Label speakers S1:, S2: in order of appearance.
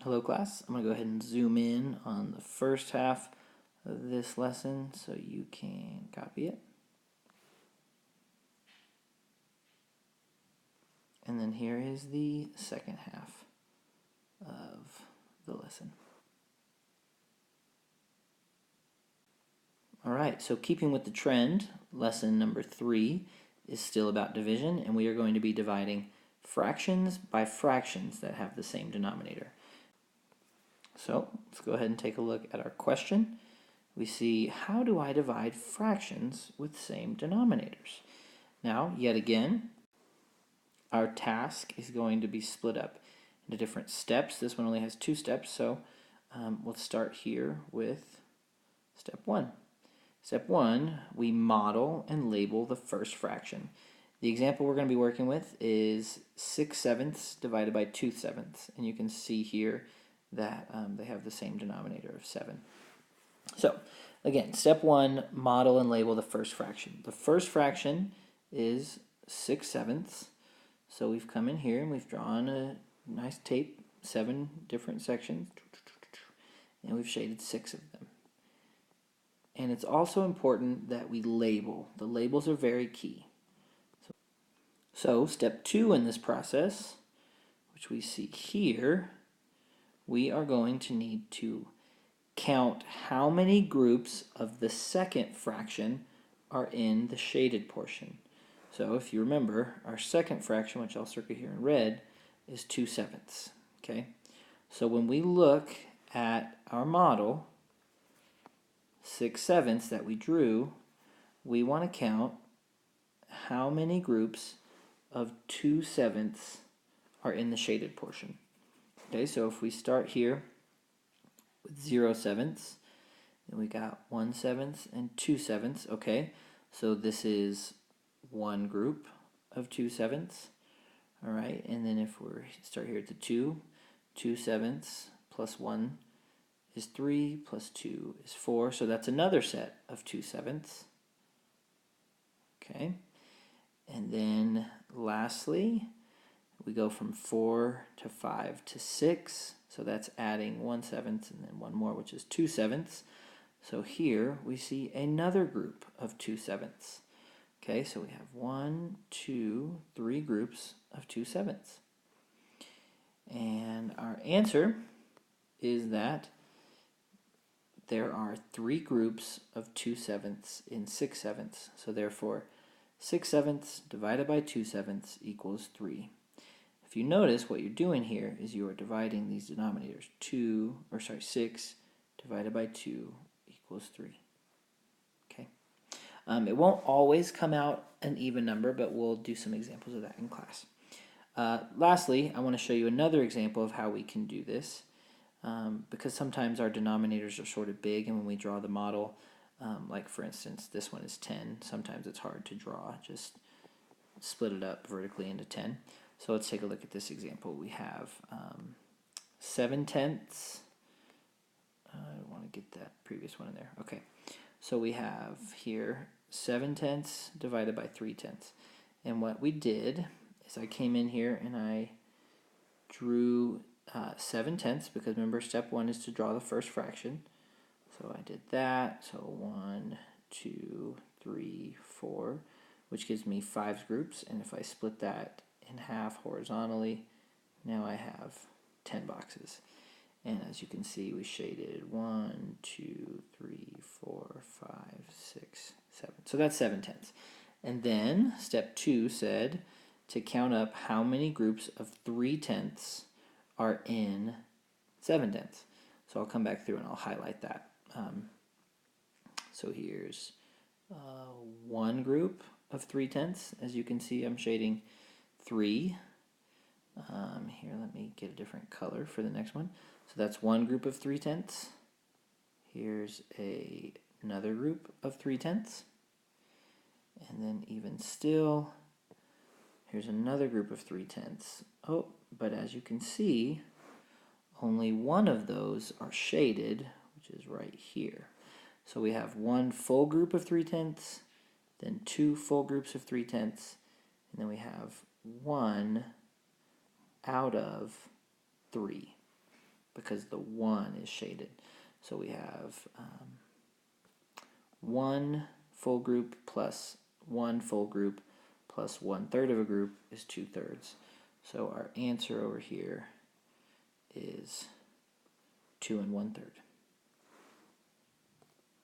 S1: Hello class, I'm going to go ahead and zoom in on the first half of this lesson so you can copy it. And then here is the second half of the lesson. Alright, so keeping with the trend, lesson number 3 is still about division, and we are going to be dividing fractions by fractions that have the same denominator. So let's go ahead and take a look at our question. We see, how do I divide fractions with same denominators? Now, yet again, our task is going to be split up into different steps. This one only has 2 steps, so let's start here with step 1. Step 1, we model and label the first fraction. The example we're going to be working with is 6/7 divided by 2/7, and you can see here that they have the same denominator of 7. So, again, step 1, model and label the first fraction. The first fraction is 6/7. So we've come in here and we've drawn a nice tape, 7 different sections, and we've shaded 6 of them. And it's also important that we label. The labels are very key. So step 2 in this process, which we see here, we are going to need to count how many groups of the second fraction are in the shaded portion. So if you remember, our second fraction, which I'll circle here in red, is 2/7. Okay? So when we look at our model, 6/7 that we drew, we want to count how many groups of 2/7 are in the shaded portion. Okay, so if we start here with 0/7, then we got 1/7 and 2/7. Okay, so this is one group of 2/7. All right, and then if we start here at the 2/7 plus 1 is 3, plus 2 is 4, so that's another set of 2/7. Okay, and then lastly, we go from 4 to 5 to 6, so that's adding 1/7 and then one more, which is 2/7. So here we see another group of 2/7. Okay, so we have 1, 2, 3 groups of 2/7. And our answer is that there are 3 groups of 2/7 in 6/7. So therefore, 6/7 divided by 2/7 equals 3. If you notice, what you're doing here is you are dividing these denominators. 6 divided by 2 equals 3. Okay. It won't always come out an even number, but we'll do some examples of that in class. Lastly, I want to show you another example of how we can do this, because sometimes our denominators are sort of big, and when we draw the model, like for instance, this one is 10, sometimes it's hard to draw, just split it up vertically into 10. So let's take a look at this example. We have 7/10. I want to get that previous one in there. Okay, so we have here 7/10 divided by 3/10. And what we did is I came in here and I drew 7/10, because remember, step 1 is to draw the first fraction. So I did that. So 1, 2, 3, 4, which gives me 5 groups. And if I split that in half horizontally, now I have 10 boxes. And as you can see, we shaded 1, 2, 3, 4, 5, 6, 7. So that's 7/10. And then step 2 said to count up how many groups of 3/10 are in 7/10. So I'll come back through and I'll highlight that. So here's one group of 3/10. As you can see, I'm shading 3. Here, let me get a different color for the next one. So that's one group of 3/10. Here's another group of 3/10. And then even still, here's another group of 3/10. Oh, but as you can see, only one of those are shaded, which is right here. So we have one full group of 3/10, then 2 full groups of 3/10, and then we have 1 out of 3. because the 1 is shaded. So we have 1 full group plus 1 full group plus 1/3 of a group is 2/3. So our answer over here is 2 1/3.